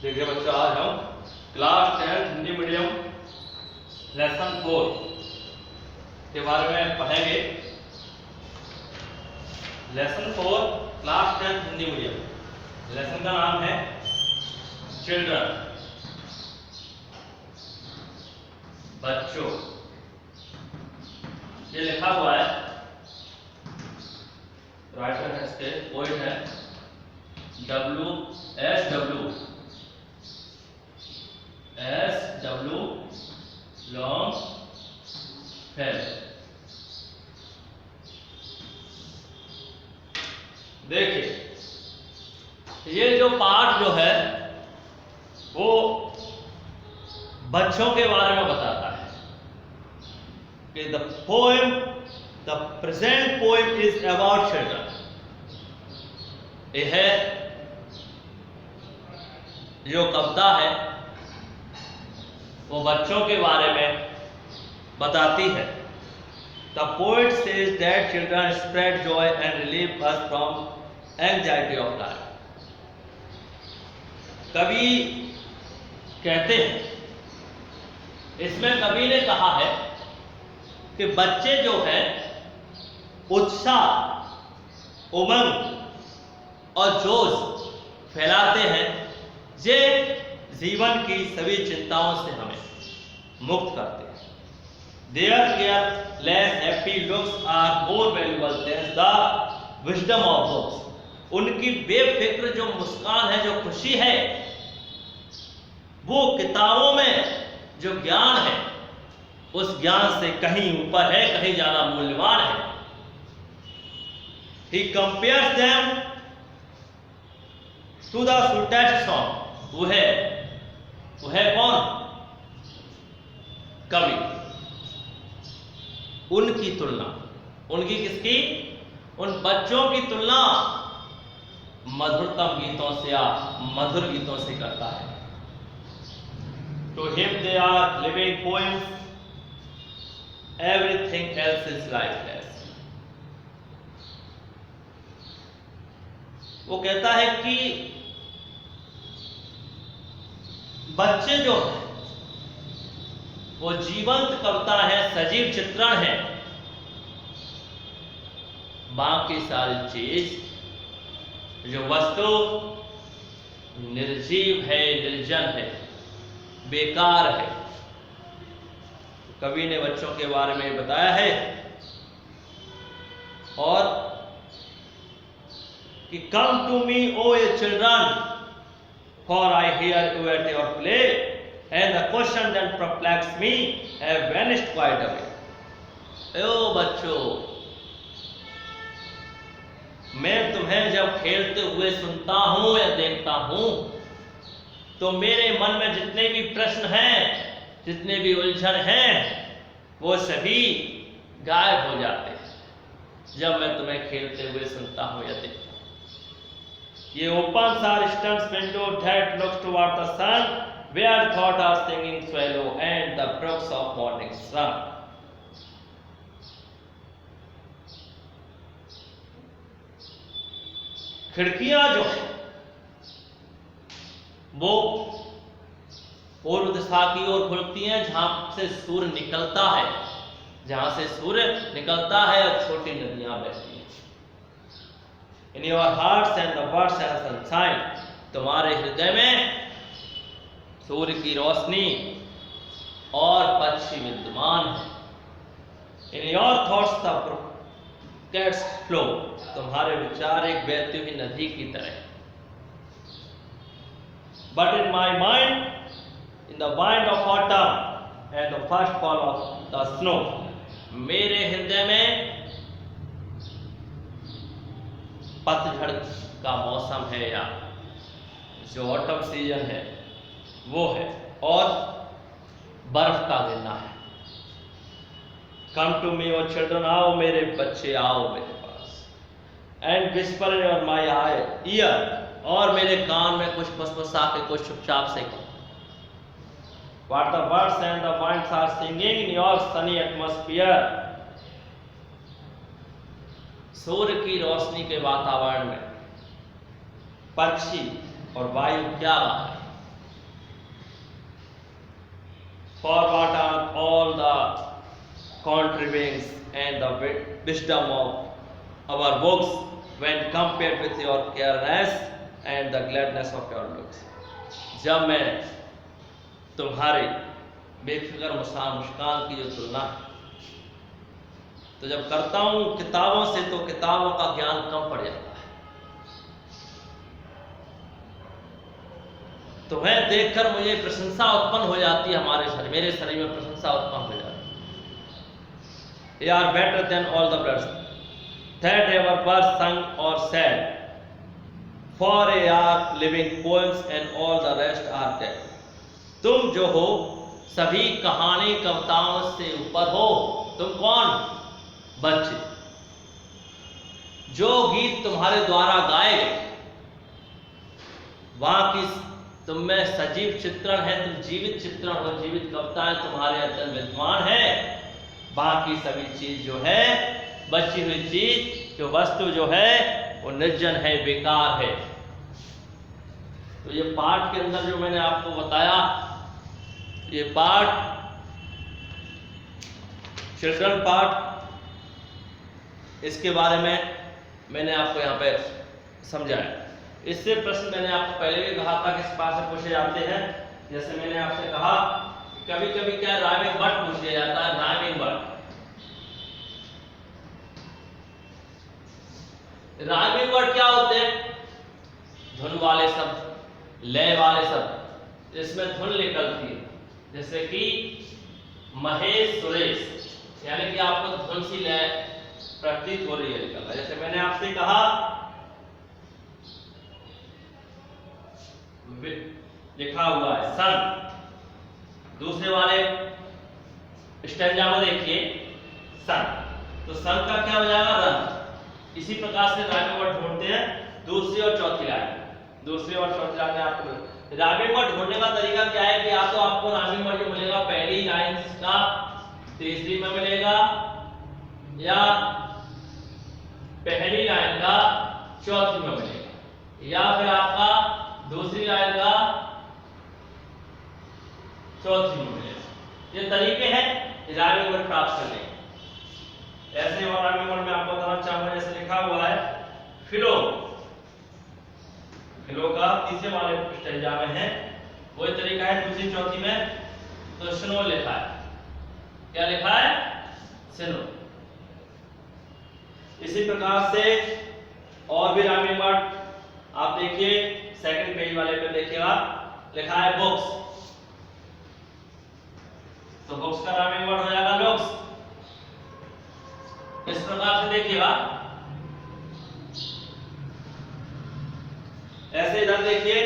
देखिए बच्चों, आज हम क्लास 10 हिंदी मीडियम लेसन 4 के बारे में पढ़ेंगे। Lesson 4 class 10 Hindi medium. Lesson का नाम है चिल्ड्रन, बच्चों। ये लिखा हुआ है, राइटर है इसके, पोएट है S.W. लॉन्गफेलो। देखिए, ये जो पाठ जो है वो बच्चों के बारे में बताता है कि the present poem is about children. यह है जो कविता है वो बच्चों के बारे में बताती है। The poet says that children spread Joy and relieve us from anxiety of life. कवि कहते हैं, इसमें कवि ने कहा है कि बच्चे जो हैं उत्साह, उमंग और जोश फैलाते हैं, जे जीवन की सभी चिंताओं से हमें मुक्त करते हैं। Their careless happy looks are more valuable than the wisdom of books. उनकी बेफिक्र जो मुस्कान है, जो खुशी है, वो किताबों में जो ज्ञान है उस ज्ञान से कहीं ऊपर है, कहीं ज्यादा मूल्यवान है। He compares them to the sweetest song. वो है कौन? कवि। उनकी तुलना, उनकी किसकी? उन बच्चों की तुलना मधुरतम गीतों से या मधुर गीतों से करता है। To him they are living poems, everything else is lifeless. वो कहता है कि बच्चे जो हैं वो जीवंत कविता है, सजीव चित्रण है। बाकी सारी चीज जो वस्तु निर्जीव है, निर्जन है, बेकार है। कवि ने बच्चों के बारे में बताया है और कि come to me O ye children, for I hear you at your play, and the question that perplexed me have vanished quite away. ओ बच्चों, मैं तुम्हें जब खेलते हुए सुनता हूं या देखता हूं तो मेरे मन में जितने भी प्रश्न हैं, जितने भी उलझन हैं, वो सभी गायब हो जाते हैं जब मैं तुम्हें खेलते हुए सुनता हूं या देखता हूं। ये opens our distant window that looks toward the sun, where thought are singing swallow and the brooks of morning sun. खिड़कियां जो है वो पूर्व दिशा की ओर खुलती हैं, जहां से सूर्य निकलता है, जहां से सूर्य निकलता है और छोटी नदियां बहती हैं। In your hearts and the birds and sunshine, तुम्हारे हृदय में सूर्य की रोशनी और पक्षी विद्यमान है। In your thoughts the brooks flow, तुम्हारे विचार एक बहती हुई नदी की तरह। But in my mind, in the wind of autumn and the first fall of the snow, मेरे हृदय में पतझड़ का मौसम है या जो ऑटम सीजन है वो है, और बर्फ का गिरना है। कम टू मी ओ चिल्ड्रन, आओ मेरे बच्चे, आओ मेरे पास। And whisper in your my ear, और मेरे कान में कुछ फुसफुसा के, कुछ चुपचाप से कहो। What the birds and the winds are singing in your sunny atmosphere, सूर्य की रोशनी के वातावरण में पक्षी और वायु क्या For what are all the contrivings and the wisdom of our books when compared with your careness and the gladness of your looks? जब मैं तुम्हारी बेफिक्र मुस्कान की जो तुलना है, तो जब करता हूं किताबों से, तो किताबों का ज्ञान कम पड़ जाता है। तुम्हें देखकर मुझे प्रशंसा उत्पन्न हो जाती है, मेरे शरीर में प्रशंसा उत्पन्न हो जाती है। You are better than all the birds that ever were sung or said, for ye are living poems and all the rest are dead. तुम जो हो सभी कहानी कविताओं से ऊपर हो। तुम कौन? बच्चे। जो गीत तुम्हारे द्वारा गाए गए, वहां की तुम में सजीव चित्रण है, तुम जीवित चित्रण हो, जीवित कविताएं तुम्हारे अंदर विद्यमान है। बाकी सभी चीज जो है, बची हुई चीज जो वस्तु जो है, वो निर्जन है, बेकार है। तो ये पाठ के अंदर जो मैंने आपको बताया, ये पाठ चिल्ड्रन पाठ, इसके बारे में मैंने आपको यहाँ पे समझाया। इससे प्रश्न मैंने आपको पहले भी कहा था किस बात से पूछे जाते हैं। जैसे मैंने आपसे कहा, कभी कभी क्या राइमिंग वर्ड पूछ लिया जाता है। राइमिंग वर्ड क्या होते हैं? धुन वाले शब्द, लय वाले शब्द, जिसमें धुन निकलती है। जैसे कि महेश सुरेश, यानी कि आपको धुन सी लय प्रतीत हो रही है, निकल रहा है। जैसे मैंने आपसे कहा, लिखा हुआ है सन, दूसरे वाले स्टैंजा में देखिए सन, तो सन का क्या हो जाएगा? रन। इसी प्रकार से राइमिंग वर्ड ढूंढते हैं दूसरी और चौथी लाइन। दूसरी और चौथी लाइन में आपको राइमिंग वर्ड ढूंढने का तरीका क्या है कि या तो आपको राइमिंग वर्ड जो मिलेगा पहली लाइन का तीसरी में मिलेगा, या पहली लाइन का चौथी में मिलेगा, या फिर आपका दूसरी लाइन का चौथी में मिलेगा। ये तरीके हैं राइमिंग वर्ड प्राप्त करने के। ऐसे और राइमिंग वर्ड में आपको बताना चाहूंगा, जैसे लिखा हुआ है फिलो, फिलो का तीसरे वाले स्टैंजा में है, वही तरीका है दूसरी चौथी में। तो स्नो लिखा है, क्या लिखा है? स्नो। इसी प्रकार से और भी राइमिंग वर्ड आप देखिए, सेकंड पेज वाले पे देखिएगा, लिखा है बुक्स, तो बुक्स का राइमिंग वर्ड हो जाएगा लुक्स। इस प्रकार से देखिएगा। ऐसे इधर देखिए,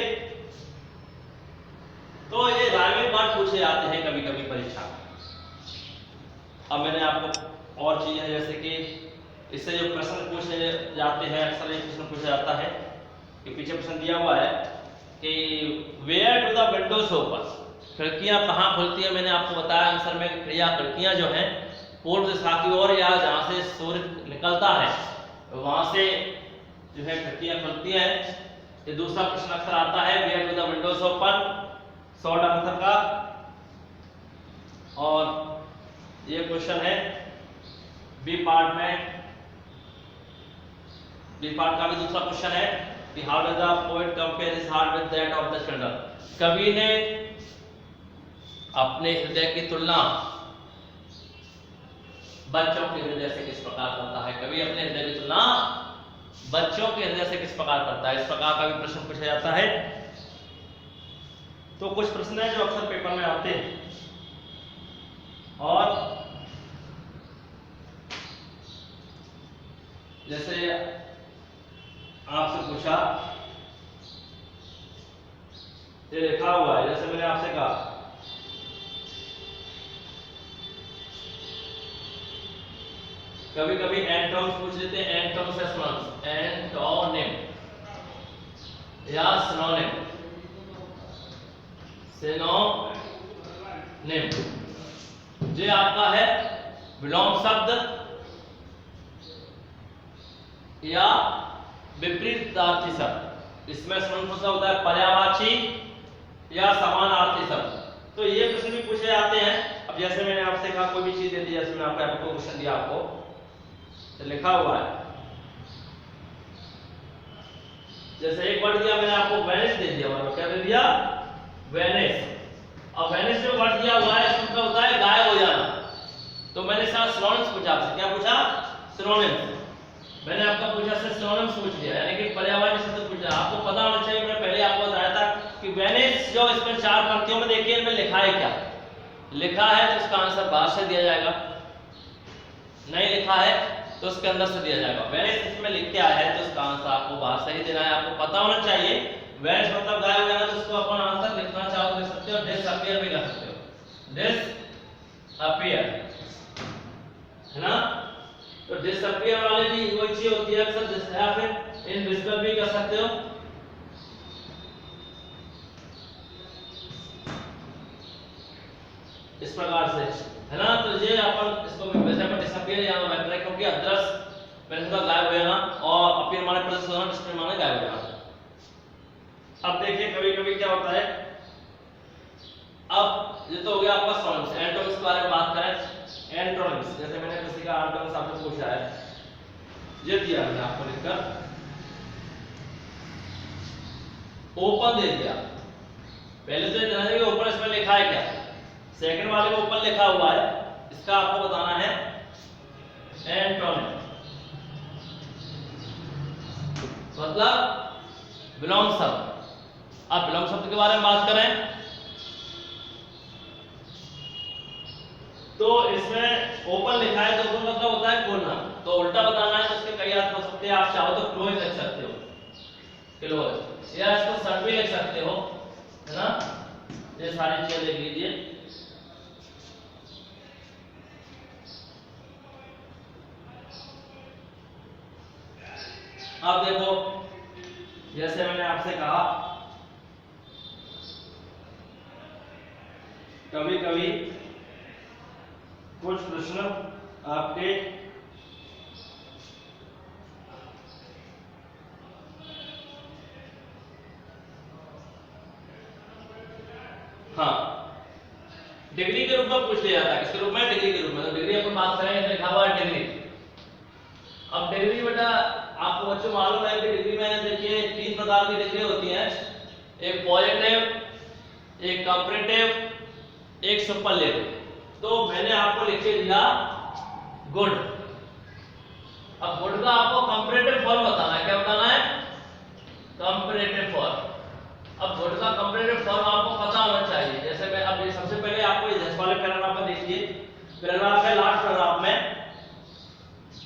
तो ये राइमिंग वर्ड पूछे जाते हैं कभी कभी परीक्षा में। अब मैंने आपको और चीजें, जैसे कि इससे जो प्रश्न पूछे जाते हैं, अक्सर ये प्रश्न पूछा जाता है कि पीछे प्रश्न दिया हुआ है कि where do the windows open, खिड़कियां कहाँ खुलती है। मैंने आपको बताया आंसर में, क्रिया खिड़कियां जो हैं पूर्व दिशा की ओर, या जहां से सूर्य निकलता है वहां से जो है खिड़कियां खुलती हैं। ये दूसरा प्रश्न अक्सर आता है, where do the windows open, short answer का। और ये क्वेश्चन है बी पार्ट में, बी पार्ट का भी दूसरा क्वेश्चन है कि how does the poet compare his heart with that of the children. कवि ने अपने हृदय की तुलना बच्चों के हृदय से किस प्रकार करता है? कवि अपने हृदय की तुलना बच्चों के हृदय से किस प्रकार करता है? इस प्रकार का भी प्रश्न पूछा जाता है। तो कुछ प्रश्न है जो अक्सर पेपर में आते हैं, और जैसे आपसे पूछा, ये लिखा हुआ है, जैसे मैंने आपसे कहा कभी कभी एंटोनिम्स पूछ लेते हैं, एंटोनिम्स या सिनोनिम्स, एंटोनिम या सिनोनिम, सिनोनिम जो आपका है विलोम शब्द या विपरीतार्थी शब्द। इसमें सिनोनिम होता है पर्यायवाची या समानार्थी शब्द। तो ये प्रश्न भी पूछे जाते हैं। अब जैसे मैंने आपसे कहा कोई भी चीज दे दी, जैसे मैंने आपको क्वेश्चन दिया, आपको तो लिखा हुआ है, जैसे एक वर्ड दिया मैंने आपको वेनिस दे दिया, और क्या दे दिया, वेनिस। अब वेनिस जो वर्ड दिया हुआ है इसका मतलब होता है गायब हो जाना। तो मैंने सारा सिनोनिम्स पूछा आपसे, क्या पूछा, सिनोनिम्स। मैंने आपका पूछा से सिनोनिम्स पूछ लिया, यानी कि पर्यायवाची शब्द पूछा। आपको पता होना चाहिए, मैंने पहले आपको बताया था कि वेनिस जो इसमें 4 पंक्तियों में देखिए इनमें लिखा है क्या, लिखा है तो इसका आंसर बाहर से दिया जाएगा, नहीं लिखा है तो उसके अंदर से दिया जाएगा। वेनिस इसमें लिख के आया है तो उसका आंसर आपको बाहर से ही देना है। आपको पता होना चाहिए वेनिस मतलब गायब हो जाना, तो उसको अपन आंसर लिखना चाहो तो लिख सकते हो, डिसअपीयर भी कर सकते हो, डिसअपीयर, है ना। तो डिसअपीयर वाले भी वही चीज होती है अक्सर, या फिर इनविजिबल भी कर सकते हो। इस प्रकार से, है ना। तो ये अपन इसको वैसे अपन डिसअपीयर या मैटर है, क्योंकि अदरस मैंने थोड़ा गायब हो जाना, और अपीयर माने प्रदर्शित होना, डिस्प्ले माने गायब हो जाना। अब देखिए कभी कभी क्या होता है, अब ये तो हो गया आपका सिनोनिम्स। एंटोनिम्स के बारे में बात करें, एंटोनिम्स जैसे मैंने किसी का एंटोनिम्स आपसे पूछा है, ये दिया मैंने आपको लिखकर, ओपन दे दिया। पहले तो ध्यान रखिए ओपन इसमें लिखा है क्या, सेकंड वाले में ओपन लिखा हुआ है, इसका आपको बताना है एंटोनिम, मतलब विलोम शब्द। अब विलोम शब्द के बारे में बात करें तो इसमें ओपन लिखा है तो ओपन मतलब होता है खोलना, तो उल्टा बताना है तो इसके कई अर्थ हो सकते हैं। आप चाहो तो क्लोज लिख सकते हो, क्लोज, या इसको शट भी लिख सकते हो, है ना। ये सारी चीजें लिख लीजिए। अब देखो जैसे मैंने आपसे कहा कभी कभी कुछ प्रश्न आपके डिग्री के रूप में पूछ लिया जाता है। किसके रूप में, डिग्री के रूप में। तो डिग्री अपन बात करेंगे तो लिखा हुआ है डिग्री। अब डिग्री बेटा आपको बच्चों मालूम है कि डिग्री में देखिए 3 प्रकार की डिग्री होती हैं, एक पॉजिटिव, एक कंपैरेटिव, एक सुपरलेटिव। तो मैंने आपको लिख के दिया गुड। अब गुड का आपको कंपैरेटिव फॉर्म बताना है, क्या बताना है, कंपैरेटिव फॉर्म। अब गुड का कंपैरेटिव फॉर्म आपको पता होना चाहिए। जैसे मैं अब ये सबसे पहले आपको इस वाले पैराग्राफ में देखिए, पैराग्राफ है लास्ट पैराग्राफ में।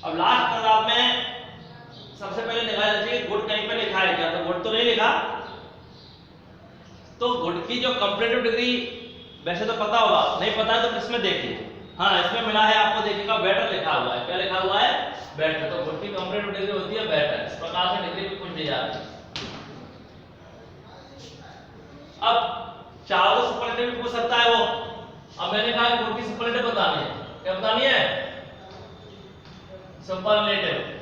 अब लास्ट पैराग्राफ में सबसे पहले निकाल लीजिए गुड कहीं पे लिखा है क्या, तो गुड तो नहीं लिखा। तो गुड की जो कंपैरेटिव डिग्री वैसे तो पता होगा, नहीं पता है तो इसमें देखिए, हाँ इसमें मिला है आपको, देखिएगा बेटर लिखा हुआ है। क्या लिखा हुआ है, बेटर। तो गुड की कंपैरेटिव डिग्री होती है बेटर। इस प्रकार से डिग्री भी पूछ ली जाती है। अब चाहो तो सुपरलेटिव भी पूछ सकता है वो। अब मैंने कहा कि गुड की सुपरलेटिव बतानी है, क्या बतानी है, सुपरलेटिव।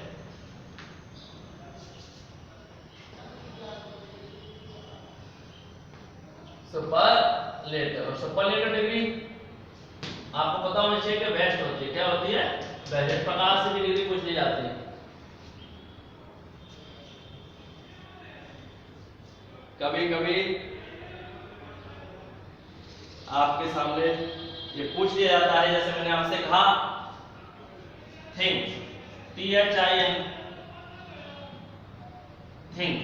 सुपरलेटिव और सुपरलेटिव डिग्री आपको पता होना चाहिए कि बेस्ट होती है। क्या होती है, बेस्ट। इस प्रकार से भी डिग्री पूछ ली जाती है। कभी कभी आपके सामने ये पूछ लिया जाता है, जैसे मैंने आपसे कहा थिंक, THIN, थिंक।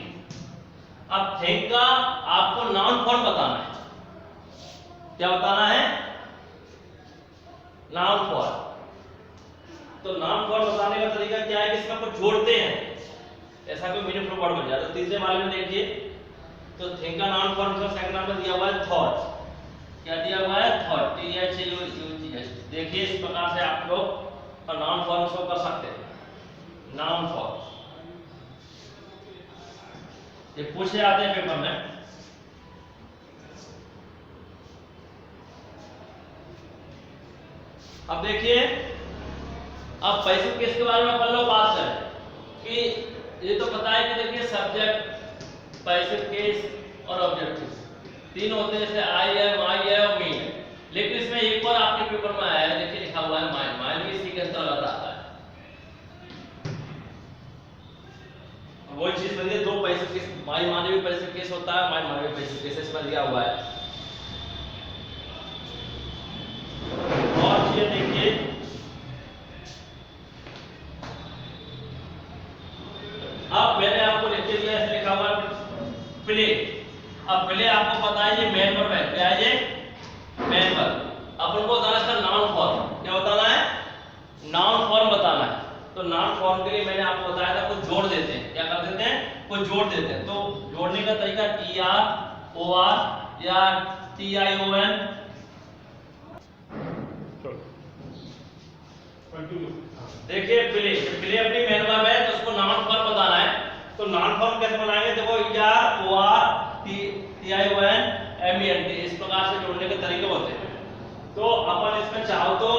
अब थिंक का आपको नाउन फॉर्म बताना है। क्या बताना है, नाउन फॉर्म। तो नाउन फॉर्म बताने का तरीका क्या है कि इसमें कुछ जोड़ते हैं, ऐसा कोई मीनिंगफुल वर्ड बन जाए। तो तीसरे वाले में देखिए, तो थिंक का नाउन फॉर्म का सेकंड नंबर दिया हुआ है थॉट। क्या दिया हुआ है, थॉट, THOUGH। देखिए इस प्रकार से आप लोग नाउन फॉर्म शो कर सकते हैं, नाउन फॉर्म। ये पूछे आते हैं पेपर में। अब देखिए, अब पैसिव केस के बारे में अपन लोग बात करें कि ये तो पता है कि देखिए सब्जेक्ट, पैसिव केस और ऑब्जेक्टिव तीन होते हैं, जैसे आई एम, मी। आपके पेपर में आया है, देखिए लिखा हुआ है माइन, माइन भी इसी के अंतर्गत आता है। वही चीज बताइए, दो पैसिव केस, माइन माने भी पैसिव केस होता है, माइन माने भी पैसिव केस, इसमें दिया हुआ है। और ये देखिए अब मैंने आपको लिख के दिया, ऐसे लिखा हुआ है प्ले। अब प्ले आपको पता है ये मेन वर्ब है, क्या है ये मेन वर्ब। अपन को बताना है इसका नाउन फॉर्म, क्या बताना है नाउन फॉर्म बताना है। तो नाउन फॉर्म के लिए मैंने आपको बताया था कुछ जोड़ देते हैं, क्या कर देते हैं कुछ जोड़ देते हैं। तो जोड़ने का तरीका टी आर ओ आर या टी आई ओ एन। देखिए प्ले, प्ले अपनी मेन वर्ब है तो उसको नाउन फॉर्म बताना है। तो नाउन फॉर्म कैसे बनाएंगे, देखो E R O R T I O N M E N T, इस प्रकार से जोड़ने के तरीके होते हैं। तो अपन इसमें चाहो तो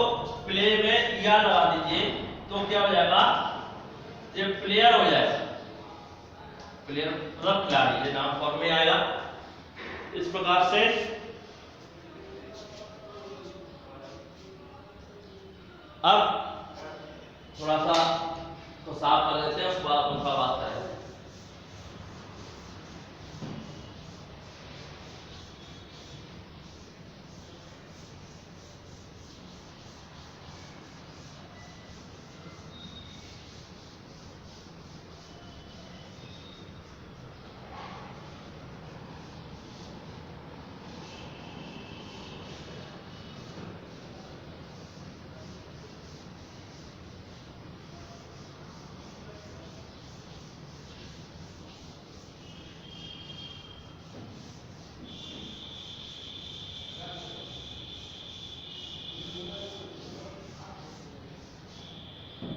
प्ले में ई आर लगा दीजिए, तो क्या हो जाएगा ये प्लेयर हो जाएगा, प्लेयर मतलब खिलाड़ी, ये नाउन फॉर्म में आएगा। इस प्रकार से अब थोड़ा सा तो साफ कर देते हैं, उसके बाद उनका बात करें।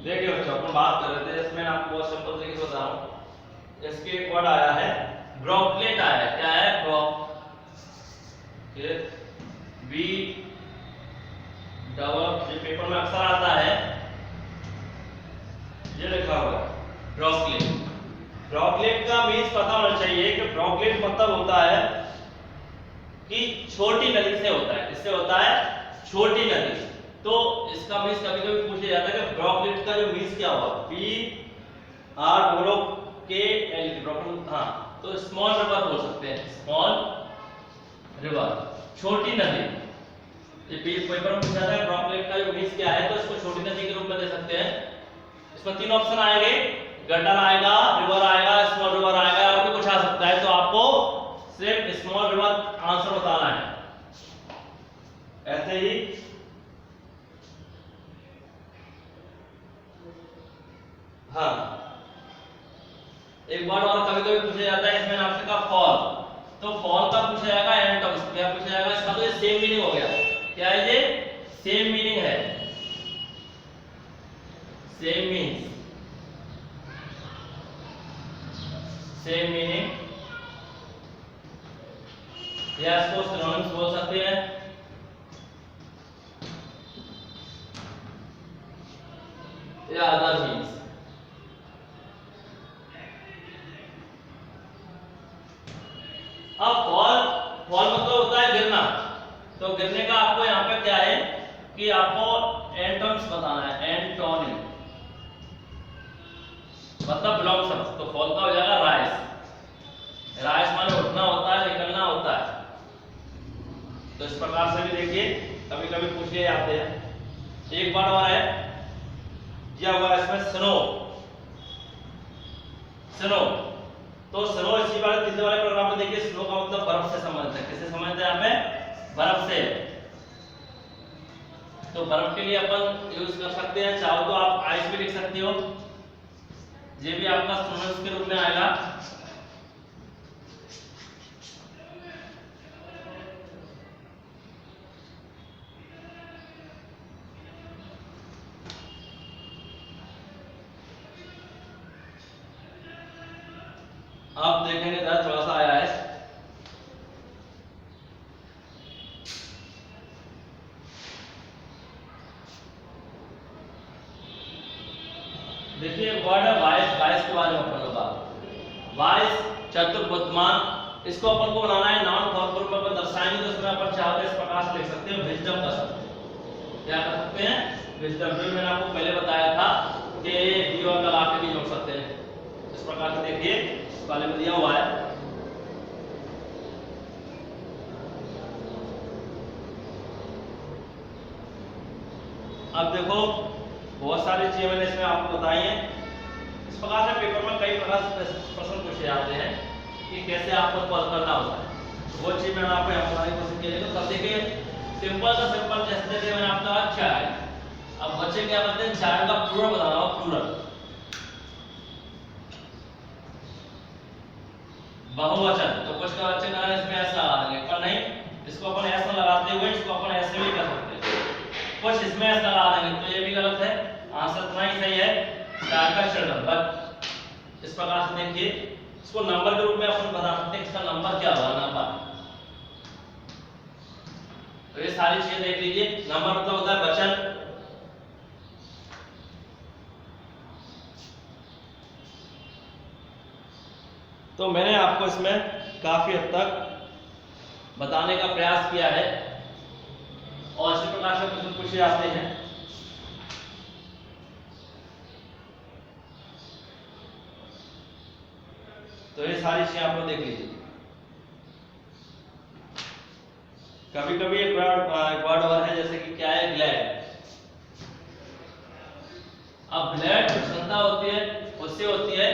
देखिए बच्चों अपन बात कर रहे थे, इसमें आपको बहुत सिंपल तरीके से बता रहा हूं। इसके एक वर्ड आया है ब्रोकलेट आया है, क्या है ब्रोक, ये बी डबल, ये पेपर में अक्सर आता है, ये लिखा हुआ है ब्रोकलेट। ब्रोकलेट का मीन्स पता होना चाहिए कि ब्रोकलेट मतलब होता है कि छोटी नदी से होता है, इससे होता है छोटी नदी। तो इसका मीन्स कभी कभी पूछा जाता है कि ब्रोकलेट का जो मीन्स क्या हुआ, बी आर डबल के एल, ब्रोकलेट, हाँ तो स्मॉल रिवर बोल सकते हैं, स्मॉल रिवर छोटी नदी। ये पेपर में पूछा जाता है ब्रोकलेट का जो मीन्स क्या है, तो इसको छोटी नदी के रूप में दे सकते हैं। इसमें तीन ऑप्शन आएंगे, गटर आएगा, रिवर आएगा, स्मॉल रिवर आएगा, और भी कुछ आ सकता है। तो आपको सिर्फ स्मॉल रिवर आंसर बताना है। ऐसे ही हाँ एक बार और कभी कभी पूछा जाता है, इसमें आपसे का फॉल, तो फॉल का पूछा जाएगा एंटोम्स, क्या पूछा जाएगा इसका, तो ये सेम मीनिंग हो गया, क्या है ये सेम मीनिंग है, सेम मीन्स, सेम मीनिंग, या इसको सिनोनिम्स बोल सकते हैं। या अदर मीन्स। अब फॉल, फॉल मतलब होता है गिरना, तो गिरने का आपको यहाँ पे क्या है कि आपको एंटोनिम्स बताना है, एंटोनिम मतलब विलोम शब्द। तो फॉल का हो जाएगा राइज, राइज माने उठना होता है, निकलना होता है। तो इस प्रकार से भी देखिए कभी कभी पूछ लिए जाते हैं। एक बार और है दिया हुआ इसमें स्नो, स्नो, तो स्नो इसी बार तीसरे वाले प्रोग्राम में देखिए स्नो का मतलब बर्फ से संबंधित है, किससे संबंधित है यहाँ पे बर्फ से। तो बर्फ के लिए अपन यूज कर सकते हैं, चाहो तो आप आइस भी लिख सकते हो, ये भी आपका सिनोनिम्स के रूप में आएगा। आप देखेंगे इधर थोड़ा सा आया है, देखिए वर्ड है वाइस, वाइस के बारे में अपन लोग बात, वाइस चतुर्बुद्धिमान, इसको अपन को बनाना है नाउन फॉर्म में अपन दर्शाएंगे, तो इसमें अपन चाहते इस प्रकार से लिख सकते हैं विजडम का शब्द, क्या कर सकते हैं, विजिटल में मैंने आपको पहले बताया था कि डी और लगा के भी जोड़ सकते हैं। इस प्रकार से देखिए वाले में दिया हुआ है। अब देखो बहुत सारी चीजें मैंने इसमें आपको बताई हैं। इस प्रकार से पेपर में कई प्रकार से प्रश्न पूछे जाते हैं कि कैसे आपको सॉल्व करना होता है। वो चीज मैंने आपको यहाँ बताने की कोशिश की है। तो तब देखिए सिंपल का सिंपल जैसे देखिए मैंने आपको कहा चाय। अब बच्चे क्या करते हैं, चाय का प्लूरल बताना हो, प्लूरल बहुवचन। तो कुछ का बच्चे करें इसमें ऐसा लगा देंगे, पर नहीं, इसको अपन ऐसा लगाते हुए इसको अपन ऐसे भी कर सकते हैं। कुछ इसमें ऐसा लगा देंगे तो ये भी गलत है। आंसर इतना ही सही है, चाय का चिल्ड्रन। बट इस प्रकार से देखिए इसको नंबर के रूप में अपन बता सकते हैं, इसका नंबर क्या होगा, नंबर। तो ये सारी चीजें देख लीजिए। नंबर मतलब होता है वचन। तो मैंने आपको इसमें काफी हद तक बताने का प्रयास किया है और इसी प्रकार से प्रश्न पूछे जाते हैं। तो ये सारी चीजें आप लोग देख लीजिए। कभी कभी एक वर्ड और है जैसे कि क्या है, ग्लैड। अब ग्लैड की क्षमता होती है उससे होती है,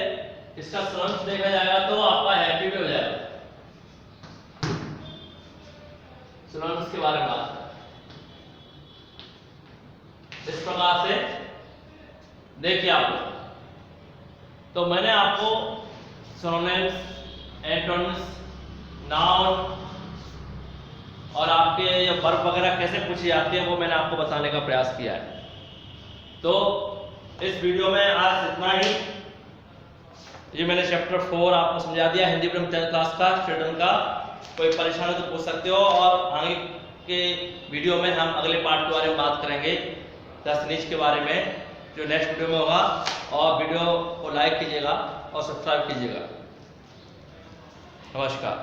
इसका स्लंस देखा जाएगा तो आपका हैप्पी भी हो जाएगा। स्लंस के बारे में बात इस प्रकार से देखिए आप लोग। तो मैंने आपको सिनोनिम्स, एंटोनिम्स, नाउन और आपके ये वर्ब वगैरह कैसे पूछी जाती है वो मैंने आपको बताने का प्रयास किया है। तो इस वीडियो में आज इतना ही। ये मैंने चैप्टर 4 आपको समझा दिया, हिंदी मीडियम 10th क्लास का चिल्ड्रन का। कोई परेशानी तो पूछ सकते हो और आगे के वीडियो में हम अगले पार्ट के बारे में बात करेंगे, 10 नीच के बारे में, जो नेक्स्ट वीडियो में होगा। और वीडियो को लाइक कीजिएगा और सब्सक्राइब कीजिएगा। नमस्कार।